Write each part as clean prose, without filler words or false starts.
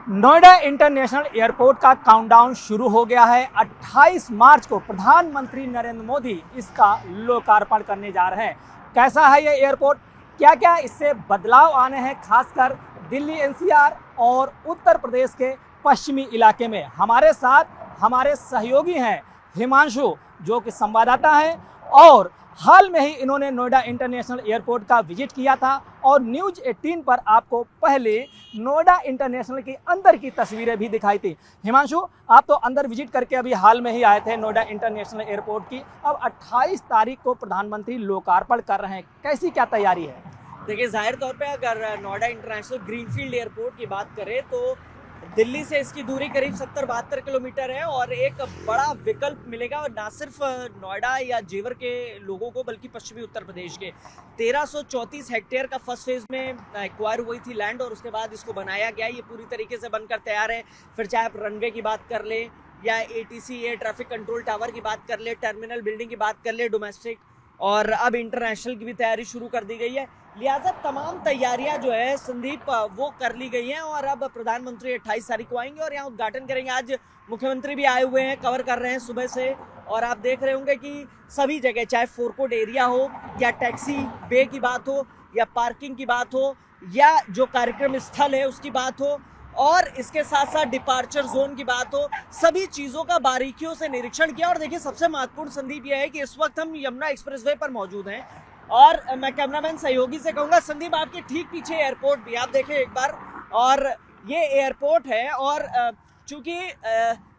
Noida international airport का countdown शुरू हो गया है। 28 मार्च को प्रधानमंत्री नरेंद्र मोदी इसका लोकार्पण करने जा रहे हैं। कैसा है ये एयरपोर्ट, क्या क्या इससे बदलाव आने हैं, खासकर दिल्ली एनसीआर और उत्तर प्रदेश के पश्चिमी इलाके में। हमारे साथ हमारे सहयोगी हैं हिमांशु, जो कि संवाददाता हैं, और हाल में ही इन्होंने नोएडा इंटरनेशनल एयरपोर्ट का विजिट किया था और न्यूज़ 18 पर आपको पहले नोएडा इंटरनेशनल की अंदर की तस्वीरें भी दिखाई थी। हिमांशु, आप तो अंदर विजिट करके अभी हाल में ही आए थे नोएडा इंटरनेशनल एयरपोर्ट की। अब 28 तारीख को प्रधानमंत्री लोकार्पण कर रहे हैं, कैसी क्या तैयारी है? देखिए, जाहिर तौर पे अगर नोएडा इंटरनेशनल ग्रीनफील्ड एयरपोर्ट की बात करें तो दिल्ली से इसकी दूरी करीब 70-72 किलोमीटर है और एक बड़ा विकल्प मिलेगा, और ना सिर्फ नोएडा या जेवर के लोगों को बल्कि पश्चिमी उत्तर प्रदेश के 1334 हेक्टेयर का फर्स्ट फेज में एक्वायर हुई थी लैंड, और उसके बाद इसको बनाया गया। ये पूरी तरीके से बनकर तैयार है। फिर चाहे आप रनवे की बात कर ले या ATC air traffic control tower की बात कर ले, टर्मिनल बिल्डिंग की बात कर ले, डोमेस्टिक और अब इंटरनेशनल की भी तैयारी शुरू कर दी गई है। लिहाजा तमाम तैयारियां जो है संदीप वो कर ली गई हैं, और अब प्रधानमंत्री 28 तारीख को आएंगे और यहाँ उद्घाटन करेंगे। आज मुख्यमंत्री भी आए हुए हैं, कवर कर रहे हैं सुबह से, और आप देख रहे होंगे कि सभी जगह, चाहे फोरकोर्ट एरिया हो या टैक्सी बे की बात हो या पार्किंग की बात हो या जो कार्यक्रम स्थल है उसकी बात हो, और इसके साथ साथ डिपार्चर जोन की बात हो, सभी चीज़ों का बारीकियों से निरीक्षण किया। और देखिए, सबसे महत्वपूर्ण संदीप यह है कि इस वक्त हम यमुना एक्सप्रेसवे पर मौजूद हैं, और मैं कैमरामैन सहयोगी से कहूँगा संदीप, आपके ठीक पीछे एयरपोर्ट भी आप देखें एक बार, और ये एयरपोर्ट है, और चूँकि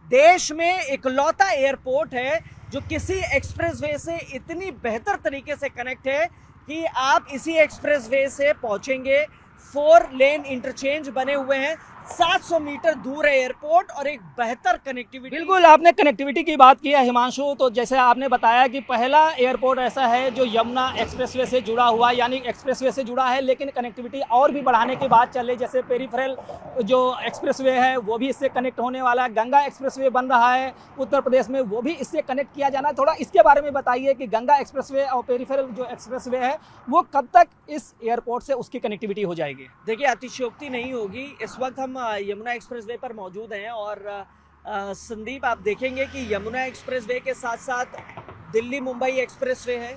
देश में इकलौता एयरपोर्ट है जो किसी एक्सप्रेसवे से इतनी बेहतर तरीके से कनेक्ट है कि आप इसी एक्सप्रेसवे से पहुँचेंगे। 4 लेन इंटरचेंज बने हुए हैं, 700 मीटर दूर है एयरपोर्ट, और एक बेहतर कनेक्टिविटी। बिल्कुल, आपने कनेक्टिविटी की बात की है हिमांशु, तो जैसे आपने बताया कि पहला एयरपोर्ट ऐसा है जो यमुना एक्सप्रेसवे से जुड़ा हुआ, यानी एक्सप्रेसवे से जुड़ा है, लेकिन कनेक्टिविटी और भी बढ़ाने की बात चल रही। जैसे पेरिफेरल जो एक्सप्रेसवे है वो भी इससे कनेक्ट होने वाला है। गंगा एक्सप्रेसवे बन रहा है उत्तर प्रदेश में, वो भी इससे कनेक्ट किया जाना है। थोड़ा इसके बारे में बताइए कि गंगा एक्सप्रेसवे और पेरिफेरल जो एक्सप्रेसवे है वो कब तक इस एयरपोर्ट से उसकी कनेक्टिविटी हो जाएगी? देखिए, अतिशयोक्ति नहीं होगी। इस वक्त हम यमुना एक्सप्रेसवे पर मौजूद हैं, और संदीप, आप देखेंगे कि यमुना एक्सप्रेसवे के साथ साथ दिल्ली मुंबई एक्सप्रेसवे है,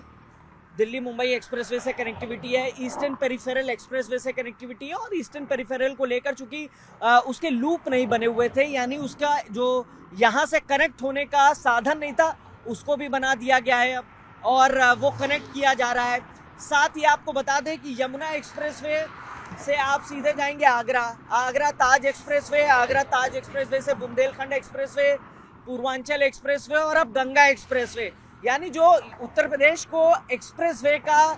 दिल्ली मुंबई एक्सप्रेसवे से कनेक्टिविटी है, ईस्टर्न पेरिफेरल एक्सप्रेसवे से कनेक्टिविटी है, और ईस्टर्न पेरिफेरल को लेकर चूंकि उसके लूप नहीं बने हुए थे, यानी उसका जो यहाँ से कनेक्ट होने का साधन नहीं था, उसको भी बना दिया गया है अब, और वो कनेक्ट किया जा रहा है। साथ ही आपको बता दें कि यमुना एक्सप्रेसवे से आप सीधे जाएंगे आगरा ताज एक्सप्रेसवे, आगरा ताज एक्सप्रेसवे से बुंदेलखंड एक्सप्रेसवे, पूर्वांचल एक्सप्रेसवे, और अब गंगा एक्सप्रेसवे। यानी जो उत्तर प्रदेश को एक्सप्रेसवे का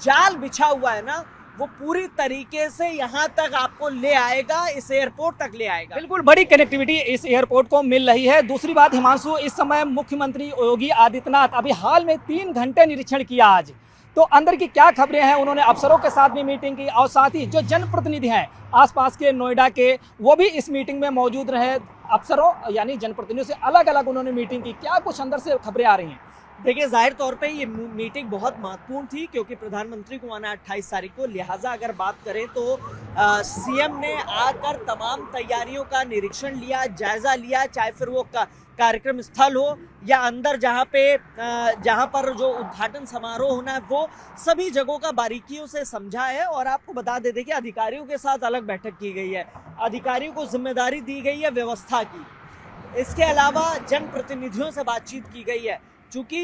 जाल बिछा हुआ है ना, वो पूरी तरीके से यहाँ तक आपको ले आएगा, इस एयरपोर्ट तक ले आएगा। बिल्कुल, बड़ी कनेक्टिविटी इस एयरपोर्ट को मिल रही है। दूसरी बात हिमांशु, इस समय मुख्यमंत्री योगी आदित्यनाथ अभी हाल में 3 घंटे निरीक्षण किया आज, तो अंदर की क्या खबरें हैं? उन्होंने अफसरों के साथ भी मीटिंग की, और साथ ही जो जनप्रतिनिधि हैं आसपास के नोएडा के, वो भी इस मीटिंग में मौजूद रहे। अफसरों यानी जनप्रतिनिधियों से अलग अलग उन्होंने मीटिंग की। क्या कुछ अंदर से खबरें आ रही हैं? देखिए, जाहिर तौर पे ये मीटिंग बहुत महत्वपूर्ण थी, क्योंकि प्रधानमंत्री को आना 28 तारीख को। लिहाजा अगर बात करें तो सीएम ने आकर तमाम तैयारियों का निरीक्षण लिया, जायजा लिया, चाहे फिर वो कार्यक्रम स्थल हो या अंदर जहाँ पर जो उद्घाटन समारोह होना है, वो सभी जगहों का बारीकियों से समझा है। और आपको बता दें, देखिए, अधिकारियों के साथ अलग बैठक की गई है, अधिकारियों को जिम्मेदारी दी गई है व्यवस्था की। इसके अलावा जनप्रतिनिधियों से बातचीत की गई है। चूँकि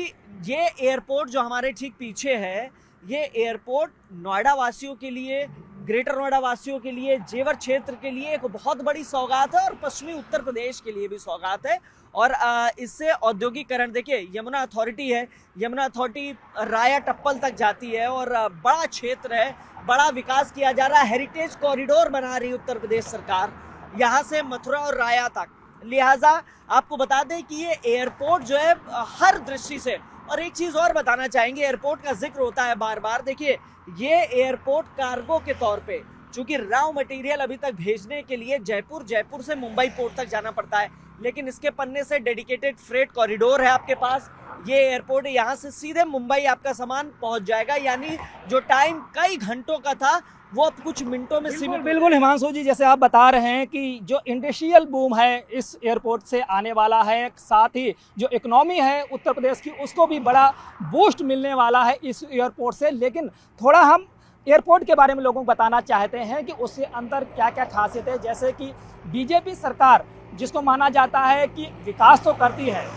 ये एयरपोर्ट जो हमारे ठीक पीछे है, ये एयरपोर्ट नोएडा वासियों के लिए, ग्रेटर नोएडा वासियों के लिए, जेवर क्षेत्र के लिए एक बहुत बड़ी सौगात है, और पश्चिमी उत्तर प्रदेश के लिए भी सौगात है। और इससे औद्योगिकरण, देखिए, यमुना अथॉरिटी है, यमुना अथॉरिटी राया टप्पल तक जाती है, और बड़ा क्षेत्र है, बड़ा विकास किया जा रहा है। हेरिटेज कॉरिडोर बना रही है उत्तर प्रदेश सरकार, यहाँ से मथुरा और राया तक। लिहाजा आपको बता दें कि ये एयरपोर्ट जो है हर दृष्टि से, और एक चीज़ और बताना चाहेंगे, एयरपोर्ट का जिक्र होता है बार बार। देखिए, ये एयरपोर्ट कार्गो के तौर पे, चूँकि रॉ मटेरियल अभी तक भेजने के लिए जयपुर से मुंबई पोर्ट तक जाना पड़ता है, लेकिन इसके पन्ने से डेडिकेटेड फ्रेट कॉरिडोर है आपके पास। ये एयरपोर्ट, यहाँ से सीधे मुंबई आपका सामान पहुँच जाएगा, यानी जो टाइम कई घंटों का था वो अब कुछ मिनटों में सीमित। बिल्कुल हिमांशु जी, जैसे आप बता रहे हैं कि जो इंडस्ट्रियल बूम है इस एयरपोर्ट से आने वाला है, साथ ही जो इकोनॉमी है उत्तर प्रदेश की उसको भी बड़ा बूस्ट मिलने वाला है इस एयरपोर्ट से। लेकिन थोड़ा हम एयरपोर्ट के बारे में लोगों को बताना चाहते हैं कि उसके अंदर क्या क्या खासियत है। जैसे कि बीजेपी सरकार जिसको माना जाता है कि विकास तो करती है,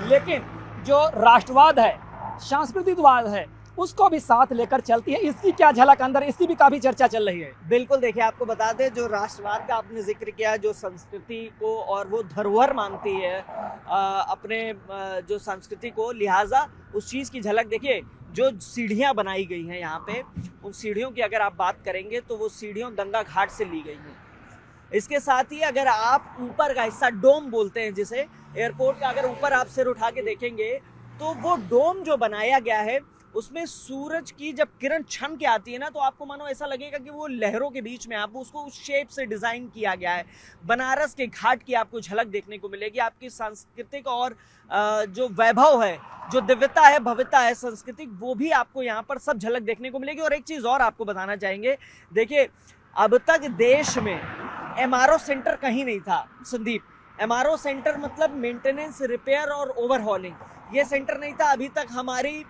लेकिन जो राष्ट्रवाद है, सांस्कृतिकवाद है, उसको भी साथ लेकर चलती है। इसकी क्या झलक अंदर, इसकी भी काफ़ी चर्चा चल रही है। बिल्कुल, देखिए आपको बता दें, जो राष्ट्रवाद का आपने जिक्र किया, जो संस्कृति को और वो धरोहर मानती है अपने जो संस्कृति को, लिहाजा उस चीज़ की झलक देखिए। जो सीढ़ियाँ बनाई गई हैं यहाँ पे, उन सीढ़ियों की अगर आप बात करेंगे तो वो सीढ़ियाँ गंगा घाट से ली गई हैं। इसके साथ ही अगर आप ऊपर का हिस्सा, डोम बोलते हैं जिसे, एयरपोर्ट का अगर ऊपर आप सिर उठा के देखेंगे तो वो डोम जो बनाया गया है उसमें सूरज की जब किरण छन के आती है ना, तो आपको मानो ऐसा लगेगा कि वो लहरों के बीच में आप उसको उस शेप से डिज़ाइन किया गया है। बनारस के घाट की आपको झलक देखने को मिलेगी। आपकी सांस्कृतिक और जो वैभव है, जो दिव्यता है, भव्यता है सांस्कृतिक, वो भी आपको यहाँ पर सब झलक देखने को मिलेगी। और एक चीज़ और आपको बताना चाहेंगे, देखिए अब तक देश में MRO सेंटर कहीं नहीं था संदीप। MRO सेंटर मतलब मेंटेनेंस, रिपेयर और ओवरहॉलिंग, ये सेंटर नहीं था अभी तक। हमारी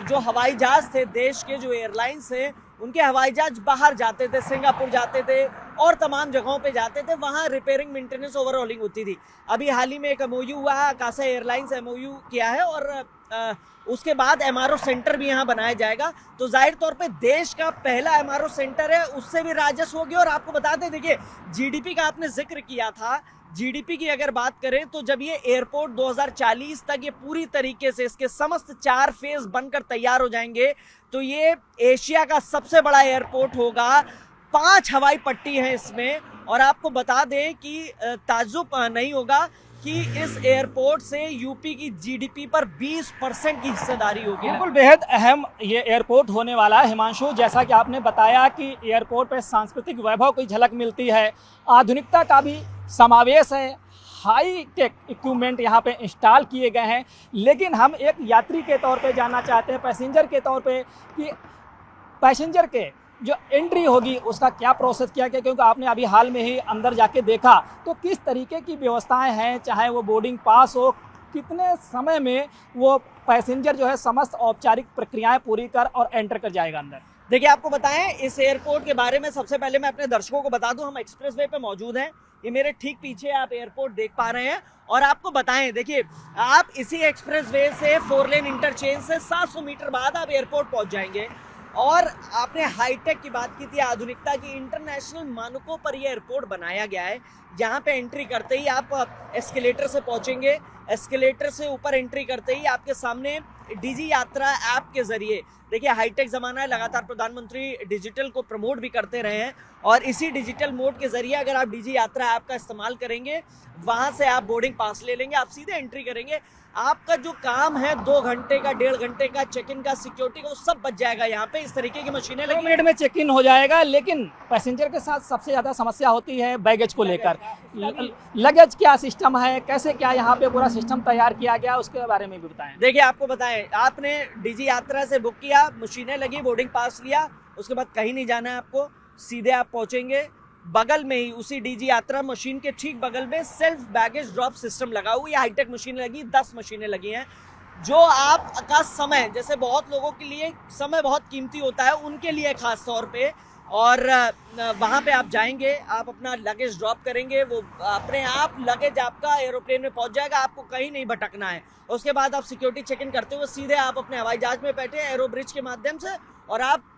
जो हवाई जहाज थे देश के, जो एयरलाइंस हैं, उनके हवाई जहाज बाहर जाते थे, सिंगापुर जाते थे और तमाम जगहों पे जाते थे, वहाँ रिपेयरिंग, मेंटेनेंस, ओवरऑलिंग होती थी। अभी हाल ही में एक MOU हुआ है, आकाशा एयरलाइंस MOU किया है, और उसके बाद MRO सेंटर भी यहाँ बनाया जाएगा। तो जाहिर तौर पे देश का पहला MRO सेंटर है, उससे भी राजस्व होगी। और आपको बता दें, देखिए GDP का आपने जिक्र किया था, GDP की अगर बात करें तो जब ये एयरपोर्ट 2040 तक ये पूरी तरीके से इसके समस्त 4 फेज बनकर तैयार हो जाएंगे तो ये एशिया का सबसे बड़ा एयरपोर्ट होगा। 5 हवाई पट्टी हैं इसमें। और आपको बता दें कि ताज्जुब नहीं होगा कि इस एयरपोर्ट से यूपी की GDP पर 20% की हिस्सेदारी होगी। बिल्कुल बेहद अहम ये एयरपोर्ट होने वाला है हिमांशु। जैसा कि आपने बताया कि एयरपोर्ट पर सांस्कृतिक वैभव की झलक मिलती है, आधुनिकता का भी समावेश है, हाई टेक इक्विपमेंट यहाँ पे इंस्टॉल किए गए हैं। लेकिन हम एक यात्री के तौर पे जानना चाहते हैं, पैसेंजर के तौर पे, कि पैसेंजर के जो एंट्री होगी उसका क्या प्रोसेस किया गया, क्योंकि आपने अभी हाल में ही अंदर जाके देखा तो किस तरीके की व्यवस्थाएं हैं, चाहे वो बोर्डिंग पास हो, कितने समय में वो पैसेंजर जो है समस्त औपचारिक प्रक्रियाएं पूरी कर और एंटर कर जाएगा अंदर। देखिए आपको बताएं इस एयरपोर्ट के बारे में, सबसे पहले मैं अपने दर्शकों को बता दूं, हम एक्सप्रेसवे पे मौजूद हैं। ये मेरे ठीक पीछे आप एयरपोर्ट देख पा रहे हैं। और आपको बताएं, देखिए आप इसी एक्सप्रेसवे से 4 लेन इंटरचेंज से 700 मीटर बाद आप एयरपोर्ट पहुंच जाएंगे। और आपने हाईटेक की बात की थी, आधुनिकता की, इंटरनेशनल मानकों पर यह एयरपोर्ट बनाया गया है। यहाँ पे एंट्री करते ही आप एस्केलेटर से पहुंचेंगे, एस्केलेटर से ऊपर एंट्री करते ही आपके सामने डिजी यात्रा ऐप के जरिए, देखिए हाईटेक ज़माना है, लगातार प्रधानमंत्री डिजिटल को प्रमोट भी करते रहे हैं, और इसी डिजिटल मोड के जरिए अगर आप डिजी यात्रा ऐप का इस्तेमाल करेंगे, वहाँ से आप बोर्डिंग पास ले लेंगे, आप सीधे एंट्री करेंगे। आपका जो काम है 2 घंटे का, 1.5 घंटे का, चेक इन का, सिक्योरिटी का, वो सब बच जाएगा। यहाँ पे इस तरीके की मशीनें लगी, 2 मिनट में चेक इन हो जाएगा। लेकिन पैसेंजर के साथ सबसे ज़्यादा समस्या होती है बैगेज को लेकर। लगेज क्या सिस्टम है, कैसे क्या यहाँ पे पूरा सिस्टम तैयार किया गया, उसके बारे में भी बताएं। देखिए आपको बताएं, आपने डिजी यात्रा से बुक किया, मशीनें लगी, बोर्डिंग पास लिया, उसके बाद कहीं नहीं जाना है आपको, सीधे आप पहुंचेंगे। बगल में ही उसी डिजी यात्रा मशीन के ठीक बगल में सेल्फ बैगेज ड्रॉप सिस्टम लगा हुआ है। हाईटेक मशीनें लगी, 10 मशीनें लगी हैं, जो आपका समय, जैसे बहुत लोगों के लिए समय बहुत कीमती होता है, उनके लिए खास तौर पे। और वहाँ पे आप जाएंगे, आप अपना लगेज ड्रॉप करेंगे, वो अपने आप लगेज आपका एरोप्लेन में पहुँच जाएगा, आपको कहीं नहीं भटकना है। उसके बाद आप सिक्योरिटी चेक इन करते हुए सीधे आप अपने हवाई जहाज में बैठे एरो ब्रिज के माध्यम से, और आप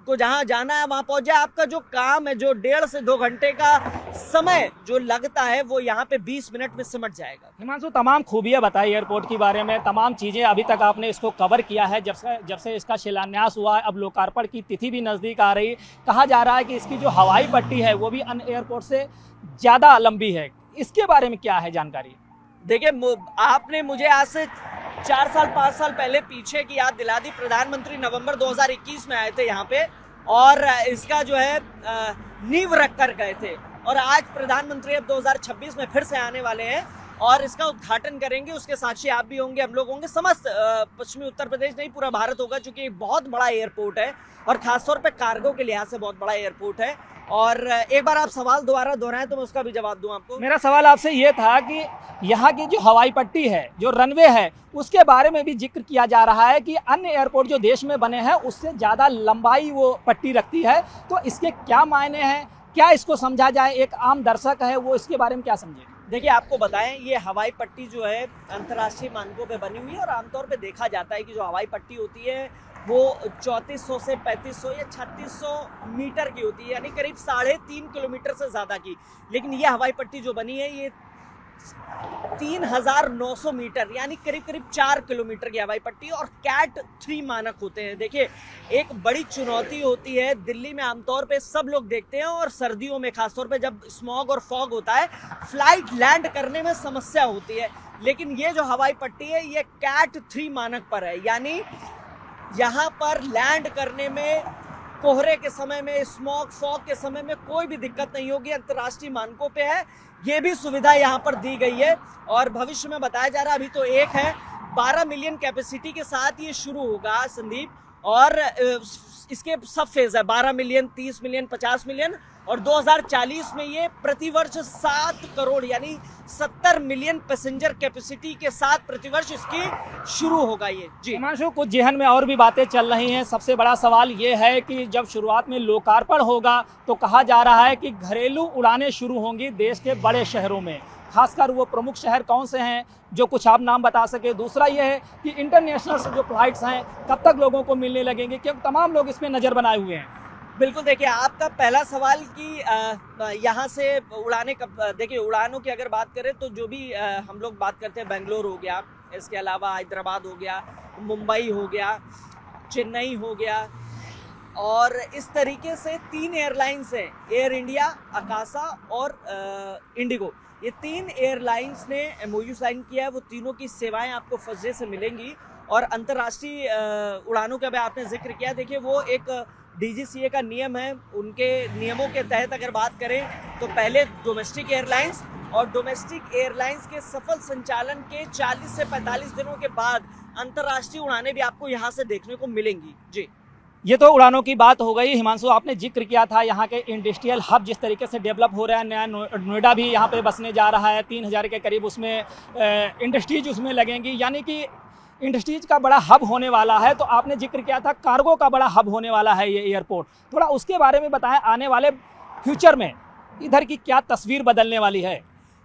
को जहाँ जाना है वहाँ पहुँच जाए। आपका जो काम है, जो 1.5 से 2 घंटे का समय जो लगता है, वो यहाँ पे 20 मिनट में सिमट जाएगा। हिमांशु, तमाम खूबियाँ बताई एयरपोर्ट के बारे में, तमाम चीज़ें अभी तक आपने इसको कवर किया है। जब से इसका शिलान्यास हुआ है, अब लोकार्पण की तिथि भी नज़दीक आ रही, कहा जा रहा है कि इसकी जो हवाई पट्टी है वो भी अन्य एयरपोर्ट से ज़्यादा लंबी है। इसके बारे में क्या है जानकारी? देखिए आपने मुझे आज से 4 साल 5 साल पहले पीछे की याद दिला दी। प्रधानमंत्री नवंबर 2021 में आए थे यहाँ पे, और इसका जो है नींव रख कर गए थे। और आज प्रधानमंत्री अब 2026 में फिर से आने वाले हैं। और इसका उद्घाटन करेंगे। उसके साक्षी आप भी होंगे, हम लोग होंगे, समस्त पश्चिमी उत्तर प्रदेश नहीं पूरा भारत होगा, क्योंकि एक बहुत बड़ा एयरपोर्ट है और खासतौर पे कार्गो के लिहाज से बहुत बड़ा एयरपोर्ट है। और एक बार आप सवाल दोबारा दोहराएं तो मैं उसका भी जवाब दूं आपको। मेरा सवाल आपसे ये था कि यहाँ की जो हवाई पट्टी है, जो रनवे है, उसके बारे में भी जिक्र किया जा रहा है कि अन्य एयरपोर्ट जो देश में बने हैं उससे ज़्यादा लंबाई वो पट्टी रखती है। तो इसके क्या मायने हैं, क्या इसको समझा जाए, एक आम दर्शक है वो इसके बारे में क्या समझे? देखिए, आपको बताएं, ये हवाई पट्टी जो है अंतर्राष्ट्रीय मानकों पे बनी हुई है और आमतौर पे देखा जाता है कि जो हवाई पट्टी होती है वो 3400 से 3500 या 3600 मीटर की होती है, यानी करीब 3.5 किलोमीटर से ज़्यादा की। लेकिन ये हवाई पट्टी जो बनी है ये 3900 मीटर यानी करीब करीब 4 किलोमीटर की हवाई पट्टी और कैट 3 मानक होते हैं। देखिए, एक बड़ी चुनौती होती है, दिल्ली में आमतौर पे सब लोग देखते हैं और सर्दियों में खासतौर पे जब स्मॉग और फॉग होता है, फ्लाइट लैंड करने में समस्या होती है। लेकिन ये जो हवाई पट्टी है ये कैट 3 मानक पर है, यानी यहाँ पर लैंड करने में, कोहरे के समय में, स्मॉग फॉग के समय में कोई भी दिक्कत नहीं होगी, अंतर्राष्ट्रीय मानकों पे है। ये भी सुविधा यहाँ पर दी गई है और भविष्य में बताया जा रहा है, अभी तो एक है, 12 मिलियन कैपेसिटी के साथ ये शुरू होगा संदीप, और इसके सब फेज है, 12 मिलियन, 30 मिलियन, 50 मिलियन, और 2040 में ये प्रतिवर्ष 7 करोड़ यानी 70 मिलियन पैसेंजर कैपेसिटी के साथ प्रतिवर्ष इसकी शुरू होगा ये। जी हिमांशु, कुछ जहन में और भी बातें चल रही हैं। सबसे बड़ा सवाल ये है कि जब शुरुआत में लोकार्पण होगा तो कहा जा रहा है कि घरेलू उड़ानें शुरू होंगी देश के बड़े शहरों में, खासकर वो प्रमुख शहर कौन से हैं जो कुछ आप नाम बता सके। दूसरा ये है कि इंटरनेशनल जो फ्लाइट्स हैं कब तक लोगों को मिलने लगेंगे, क्योंकि तमाम लोग इसमें नज़र बनाए हुए हैं। बिल्कुल, देखिए, आपका पहला सवाल कि यहाँ से उड़ाने कब, देखिए उड़ानों की अगर बात करें तो जो भी हम लोग बात करते हैं, बेंगलोर हो गया, इसके अलावा हैदराबाद हो गया, मुंबई हो गया, चेन्नई हो गया, और इस तरीके से 3 एयरलाइंस हैं, एयर इंडिया, आकाशा और इंडिगो। ये 3 एयरलाइंस ने MOU साइन किया है, वो तीनों की सेवाएं आपको फर्स्ट डे से मिलेंगी। और अंतर्राष्ट्रीय उड़ानों का भी आपने जिक्र किया, देखिए वो एक DGCA का नियम है, उनके नियमों के तहत अगर बात करें तो पहले डोमेस्टिक एयरलाइंस, और डोमेस्टिक एयरलाइंस के सफल संचालन के 40 से 45 दिनों के बाद अंतर्राष्ट्रीय उड़ानें भी आपको यहाँ से देखने को मिलेंगी। जी, ये तो उड़ानों की बात हो गई। हिमांशु, आपने जिक्र किया था यहाँ के इंडस्ट्रियल हब जिस तरीके से डेवलप हो रहा है, नया नोएडा भी यहाँ पे बसने जा रहा है, 3000 के करीब उसमें इंडस्ट्रीज उसमें लगेंगी, यानी कि इंडस्ट्रीज का बड़ा हब होने वाला है। तो आपने जिक्र किया था कार्गो का बड़ा हब होने वाला है ये एयरपोर्ट, थोड़ा उसके बारे में बताएं, आने वाले फ्यूचर में इधर की क्या तस्वीर बदलने वाली है?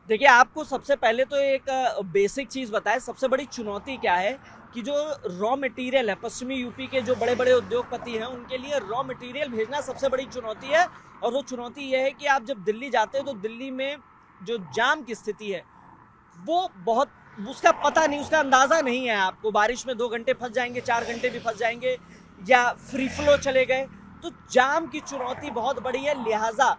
देखिए, आपको सबसे पहले तो एक बेसिक चीज़ बताएं, सबसे बड़ी चुनौती क्या है कि जो रॉ मटेरियल है, पश्चिमी यूपी के जो बड़े बड़े उद्योगपति हैं उनके लिए रॉ मटेरियल भेजना सबसे बड़ी चुनौती है। और वो चुनौती ये है कि आप जब दिल्ली जाते हो तो दिल्ली में जो जाम की स्थिति है वो बहुत, उसका पता नहीं, उसका अंदाज़ा नहीं है आपको। बारिश में 2 घंटे फंस जाएंगे, 4 घंटे भी फंस जाएंगे, या फ्री फ्लो चले गए, तो जाम की चुनौती बहुत बड़ी है। लिहाजा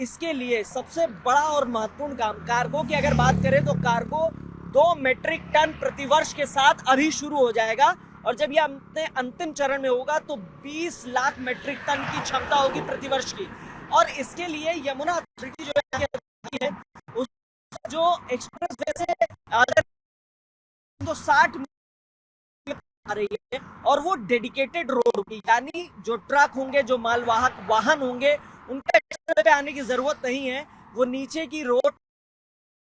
इसके लिए सबसे बड़ा और महत्वपूर्ण काम, कार्गो की अगर बात करें तो कार्गो 2 मेट्रिक टन प्रतिवर्ष के साथ अभी शुरू हो जाएगा, और जब ये अपने अंतिम चरण में होगा तो 20 लाख मेट्रिक टन की क्षमता होगी प्रतिवर्ष की। और इसके लिए यमुना अथॉरिटी जो है उस जो एक्सप्रेस वे से अगर तो 60 आ रही है, और वो डेडिकेटेड रोड होगी, यानी जो ट्रक होंगे, जो मालवाहक वाहन होंगे, उनके पे आने की जरूरत नहीं है, वो नीचे की रोड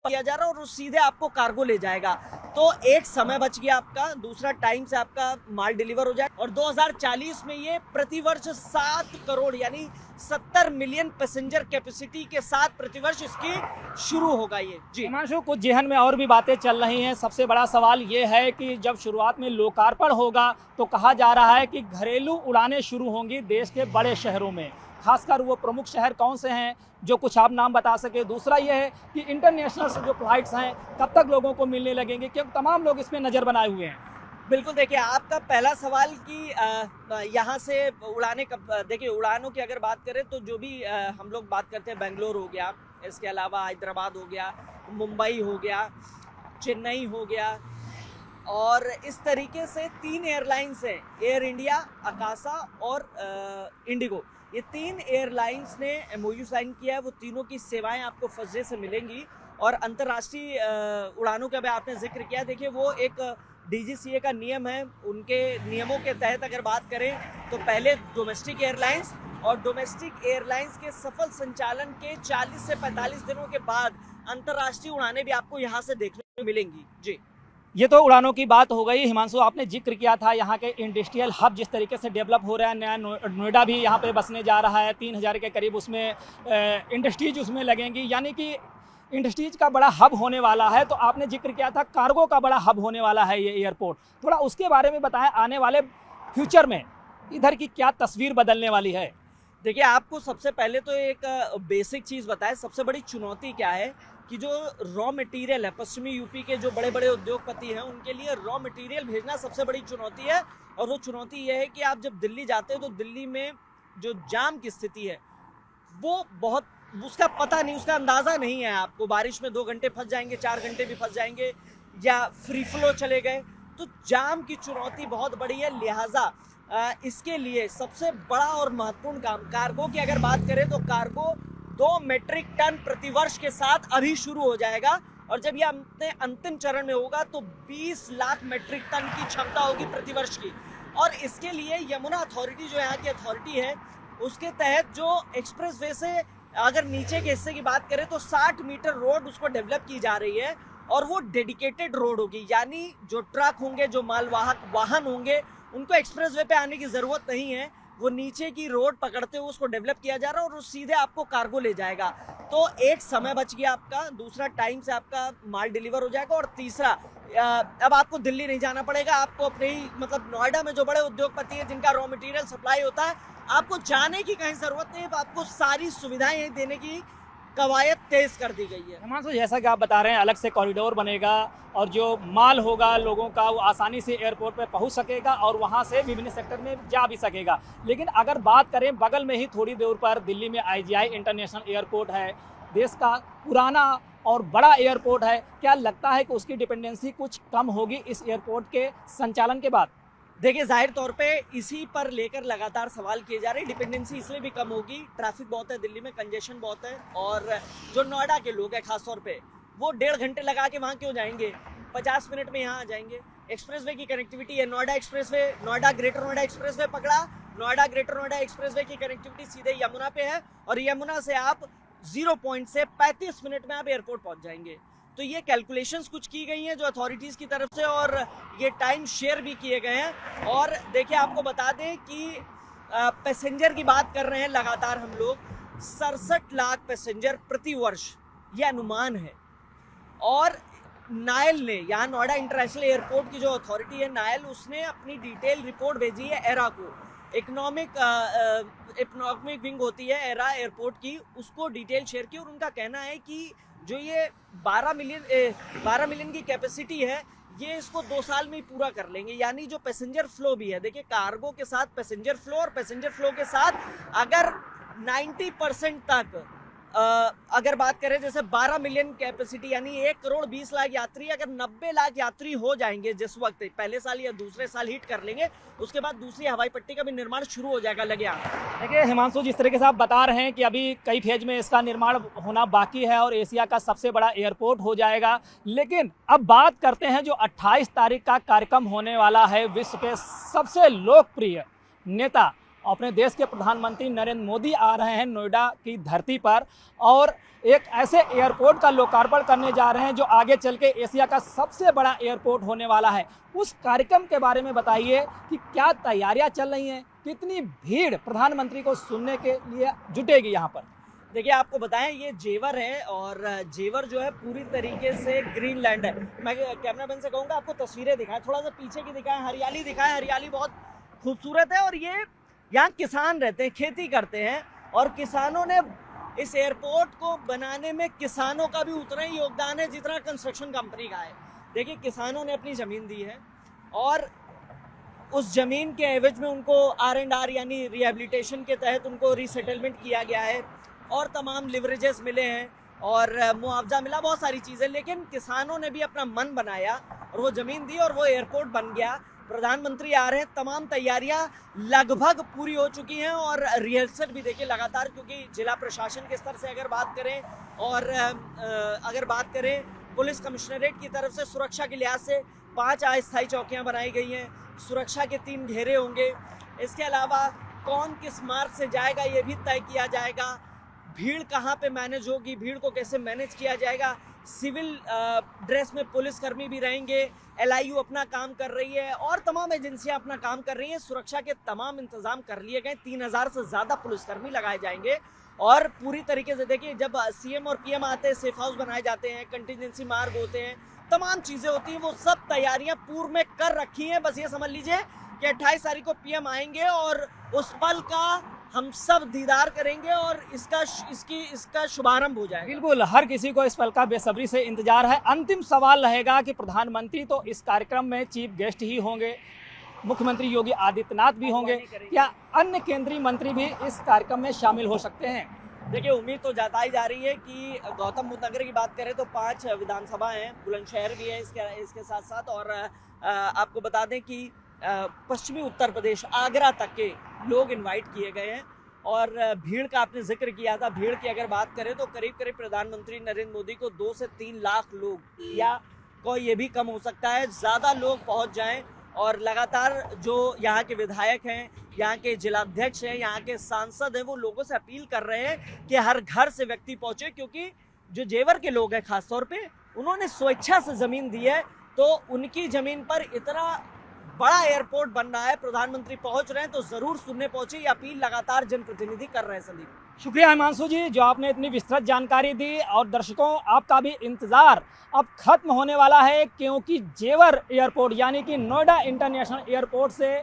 किया जा रहा है और वो सीधे आपको कार्गो ले जाएगा। तो एक समय बच गया आपका, दूसरा टाइम से आपका माल डिलीवर हो जाए, और 2040 में ये प्रतिवर्ष 7 करोड़ यानी 70 मिलियन पैसेंजर कैपेसिटी के साथ प्रतिवर्ष इसकी शुरू होगा ये। जी हिमांशु, कुछ जहन में और भी बातें चल रही हैं। सबसे बड़ा सवाल ये है कि जब शुरुआत में लोकार्पण होगा तो कहा जा रहा है कि घरेलू उड़ानें शुरू होंगी देश के बड़े शहरों में, खासकर वो प्रमुख शहर कौन से हैं जो कुछ आप नाम बता सके। दूसरा ये है कि इंटरनेशनल जो फ्लाइट्स हैं कब तक लोगों को मिलने लगेंगे, क्योंकि तमाम लोग इसमें नज़र बनाए हुए हैं। बिल्कुल, देखिए, आपका पहला सवाल कि यहाँ से उड़ाने कब, देखिए उड़ानों की अगर बात करें तो जो भी हम लोग बात करते हैं, बेंगलोर हो गया, इसके अलावा हैदराबाद हो गया, मुंबई हो गया, चेन्नई हो गया, और इस तरीके से 3 एयरलाइंस हैं, एयर इंडिया, आकाशा और इंडिगो। ये 3 एयरलाइंस ने एमओयू साइन किया है। वो तीनों की सेवाएं आपको फर्स्ट डे से मिलेंगी। और अंतर्राष्ट्रीय उड़ानों का भी आपने जिक्र किया, देखिए वो एक डीजीसीए का नियम है, उनके नियमों के तहत अगर बात करें तो पहले डोमेस्टिक एयरलाइंस, और डोमेस्टिक एयरलाइंस के सफल संचालन के 40 से 45 दिनों के बाद अंतर्राष्ट्रीय उड़ानें भी आपको यहाँ से देखने को मिलेंगी। जी, ये तो उड़ानों की बात हो गई। हिमांशु, आपने जिक्र किया था यहाँ के इंडस्ट्रियल हब जिस तरीके से डेवलप हो रहा है, नया नोएडा भी यहाँ पे बसने जा रहा है, 3000 के करीब उसमें इंडस्ट्रीज उसमें लगेंगी, यानी कि इंडस्ट्रीज का बड़ा हब होने वाला है। तो आपने जिक्र किया था कार्गो का बड़ा हब होने वाला है ये एयरपोर्ट, थोड़ा उसके बारे में बताएं, आने वाले फ्यूचर में इधर की क्या तस्वीर बदलने वाली है। देखिए आपको सबसे पहले तो एक बेसिक चीज़ बताएं, सबसे बड़ी चुनौती क्या है कि जो रॉ मटेरियल है, पश्चिमी यूपी के जो बड़े बड़े उद्योगपति हैं उनके लिए रॉ मटेरियल भेजना सबसे बड़ी चुनौती है। और वो चुनौती ये है कि आप जब दिल्ली जाते हो तो दिल्ली में जो जाम की स्थिति है वो बहुत, उसका पता नहीं, उसका अंदाज़ा नहीं है आपको। बारिश में 2 घंटे फंस जाएंगे, 4 घंटे भी फंस जाएंगे, या फ्री फ्लो चले गए, तो जाम की चुनौती बहुत बड़ी है। लिहाजा इसके लिए सबसे बड़ा और महत्वपूर्ण काम, कार्गो की अगर बात करें तो कार्गो 2 मेट्रिक टन प्रतिवर्ष के साथ अभी शुरू हो जाएगा, और जब ये अपने अंतिम चरण में होगा तो 20 लाख मेट्रिक टन की क्षमता होगी प्रतिवर्ष की। और इसके लिए यमुना अथॉरिटी, जो यहाँ की अथॉरिटी है, उसके तहत जो एक्सप्रेस वे से अगर नीचे के हिस्से की बात करें तो 60 मीटर रोड उसको डेवलप की जा रही है, और वो डेडिकेटेड रोड होगी, यानी जो ट्रक होंगे, जो मालवाहक वाहन होंगे, उनको एक्सप्रेस वे पे आने की ज़रूरत नहीं है। वो नीचे की रोड पकड़ते हुए उसको डेवलप किया जा रहा है और वो सीधे आपको कार्गो ले जाएगा। तो एक समय बच गया आपका, दूसरा टाइम से आपका माल डिलीवर हो जाएगा, और तीसरा अब आपको दिल्ली नहीं जाना पड़ेगा। आपको अपने ही मतलब नोएडा में जो बड़े उद्योगपति हैं जिनका रॉ मटेरियल सप्लाई होता है, आपको जाने की कहीं ज़रूरत नहीं है। आपको सारी सुविधाएं यहीं देने की कवायद तेज कर दी गई है। हिमांशु, जैसा कि आप बता रहे हैं, अलग से कॉरिडोर बनेगा और जो माल होगा लोगों का वो आसानी से एयरपोर्ट पे पहुंच सकेगा और वहां से विभिन्न सेक्टर में जा भी सकेगा। लेकिन अगर बात करें, बगल में ही थोड़ी दूर पर दिल्ली में IGI इंटरनेशनल एयरपोर्ट है, देश का पुराना और बड़ा एयरपोर्ट है। क्या लगता है कि उसकी डिपेंडेंसी कुछ कम होगी इस एयरपोर्ट के संचालन के बाद? देखिए जाहिर तौर पे इसी पर लेकर लगातार सवाल किए जा रहे हैं। डिपेंडेंसी इसलिए भी कम होगी, ट्रैफिक बहुत है दिल्ली में, कंजेशन बहुत है, और जो नोएडा के लोग हैं खासतौर पे, वो 1.5 घंटे लगा के वहाँ क्यों जाएंगे, 50 मिनट में यहाँ आ जाएंगे। एक्सप्रेसवे की कनेक्टिविटी है, Noida expressway, Noida greater Noida expressway पकड़ा, नोएडा ग्रेटर नोएडा एक्सप्रेसवे की कनेक्टिविटी सीधे यमुना पे है, और यमुना से आप 0 पॉइंट से 35 मिनट में आप एयरपोर्ट पहुँच जाएंगे। तो ये कैलकुलेशंस कुछ की गई हैं जो अथॉरिटीज़ की तरफ से, और ये टाइम शेयर भी किए गए हैं। और देखिए आपको बता दें कि पैसेंजर की बात कर रहे हैं लगातार हम लोग, 67 लाख पैसेंजर प्रति वर्ष, ये अनुमान है। और नायल ने, यहाँ नोएडा इंटरनेशनल एयरपोर्ट की जो अथॉरिटी है नायल, उसने अपनी डिटेल रिपोर्ट भेजी है एरा को, इकोनॉमिक विंग होती है एरा एयरपोर्ट की, उसको डिटेल शेयर की। और उनका कहना है कि जो ये 12 मिलियन की कैपेसिटी है, ये इसको 2 साल में ही पूरा कर लेंगे। यानी जो पैसेंजर फ्लो भी है, देखिए कार्गो के साथ पैसेंजर फ्लो, और पैसेंजर फ्लो के साथ अगर 90% तक अगर बात करें, जैसे 12 मिलियन कैपेसिटी यानी 1 करोड़ 20 लाख यात्री, अगर 90 लाख यात्री हो जाएंगे जिस वक्त, पहले साल या दूसरे साल हिट कर लेंगे, उसके बाद दूसरी हवाई पट्टी का भी निर्माण शुरू हो जाएगा लगे यहाँ। देखिए हिमांशु, जिस तरीके से आप बता रहे हैं कि अभी कई फेज में इसका निर्माण होना बाकी है और एशिया का सबसे बड़ा एयरपोर्ट हो जाएगा, लेकिन अब बात करते हैं जो 28 तारीख का कार्यक्रम होने वाला है। विश्व के सबसे लोकप्रिय नेता, अपने देश के प्रधानमंत्री नरेंद्र मोदी आ रहे हैं नोएडा की धरती पर, और एक ऐसे एयरपोर्ट का लोकार्पण करने जा रहे हैं जो आगे चल के एशिया का सबसे बड़ा एयरपोर्ट होने वाला है। उस कार्यक्रम के बारे में बताइए कि क्या तैयारियां चल रही हैं, कितनी भीड़ प्रधानमंत्री को सुनने के लिए जुटेगी यहाँ पर? देखिए आपको बताएं, ये जेवर है, और जेवर जो है पूरी तरीके से ग्रीनलैंड है। मैं कैमरामैन से कहूँगा आपको तस्वीरें दिखाएं, थोड़ा सा पीछे की दिखाएं, हरियाली दिखाएं। हरियाली बहुत खूबसूरत है, और ये यहाँ किसान रहते हैं, खेती करते हैं, और किसानों ने इस एयरपोर्ट को बनाने में, किसानों का भी उतना ही योगदान है जितना कंस्ट्रक्शन कंपनी का है। देखिए किसानों ने अपनी ज़मीन दी है, और उस ज़मीन के एवज में उनको R&R यानी रिहेबिलिटेशन के तहत उनको रीसेटलमेंट किया गया है, और तमाम लिवरेजेस मिले हैं, और मुआवजा मिला, बहुत सारी चीज़ें। लेकिन किसानों ने भी अपना मन बनाया और वो ज़मीन दी, और वो एयरपोर्ट बन गया। प्रधानमंत्री आ रहे हैं, तमाम तैयारियां लगभग पूरी हो चुकी हैं और रिहर्सल भी देखिए लगातार, क्योंकि जिला प्रशासन के स्तर से अगर बात करें और अगर बात करें पुलिस कमिश्नरेट की तरफ से सुरक्षा के लिहाज से 5 अस्थायी चौकियां बनाई गई हैं, सुरक्षा के 3 घेरे होंगे। इसके अलावा कौन किस मार्ग से जाएगा ये भी तय किया जाएगा, भीड़ कहाँ पे मैनेज होगी, भीड़ को कैसे मैनेज किया जाएगा, सिविल ड्रेस में पुलिसकर्मी भी रहेंगे, LIU अपना काम कर रही है और तमाम एजेंसियां अपना काम कर रही हैं। सुरक्षा के तमाम इंतजाम कर लिए गए, 3000 से ज़्यादा पुलिसकर्मी लगाए जाएंगे और पूरी तरीके से देखिए जब CM और PM आते हैं, सेफ हाउस बनाए जाते हैं, कंटीजेंसी मार्ग होते हैं, तमाम चीज़ें होती हैं, वो सब तैयारियां पूर्व में कर रखी हैं। बस ये समझ लीजिए कि 28 तारीख को PM आएंगे और उस पल का हम सब दीदार करेंगे और इसका शुभारंभ हो जाएगा। बिल्कुल, हर किसी को इस पल का बेसब्री से इंतजार है। अंतिम सवाल रहेगा कि प्रधानमंत्री तो इस कार्यक्रम में चीफ गेस्ट ही होंगे, मुख्यमंत्री योगी आदित्यनाथ भी होंगे, क्या अन्य केंद्रीय मंत्री भी इस कार्यक्रम में शामिल हो सकते हैं? देखिए, उम्मीद तो जताई जा रही है कि गौतम बुद्ध नगर की बात करें तो 5 विधानसभा हैं, बुलंदशहर भी है इसके साथ साथ, और आपको बता दें कि पश्चिमी उत्तर प्रदेश आगरा तक के लोग इनवाइट किए गए हैं। और भीड़ का आपने जिक्र किया था, भीड़ की अगर बात करें तो करीब करीब प्रधानमंत्री नरेंद्र मोदी को 2 से 3 लाख लोग, या कोई ये भी कम हो सकता है, ज़्यादा लोग पहुंच जाएं। और लगातार जो यहाँ के विधायक हैं, यहाँ के जिलाध्यक्ष हैं, यहाँ के सांसद हैं, वो लोगों से अपील कर रहे हैं कि हर घर से व्यक्ति पहुंचे, क्योंकि जो जेवर के लोग हैं खासतौर पे, उन्होंने स्वेच्छा से ज़मीन दी है, तो उनकी ज़मीन पर इतना बड़ा एयरपोर्ट बन रहा है, प्रधानमंत्री पहुंच रहे हैं तो जरूर सुनने पहुंचे। ये अपील लगातार जनप्रतिनिधि कर रहे हैं। संदीप, शुक्रिया हिमांशु जी, जो आपने इतनी विस्तृत जानकारी दी। और दर्शकों, आपका भी इंतजार अब खत्म होने वाला है, क्योंकि जेवर एयरपोर्ट यानी कि नोएडा इंटरनेशनल एयरपोर्ट से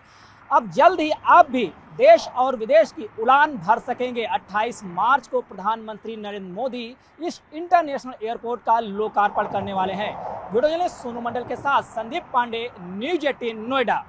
अब जल्द ही आप भी देश और विदेश की उड़ान भर सकेंगे। 28 मार्च को प्रधानमंत्री नरेंद्र मोदी इस इंटरनेशनल एयरपोर्ट का लोकार्पण करने वाले हैं। वीडियो जर्नलिस्ट सोनू मंडल के साथ संदीप पांडे, न्यूज़ 18 नोएडा।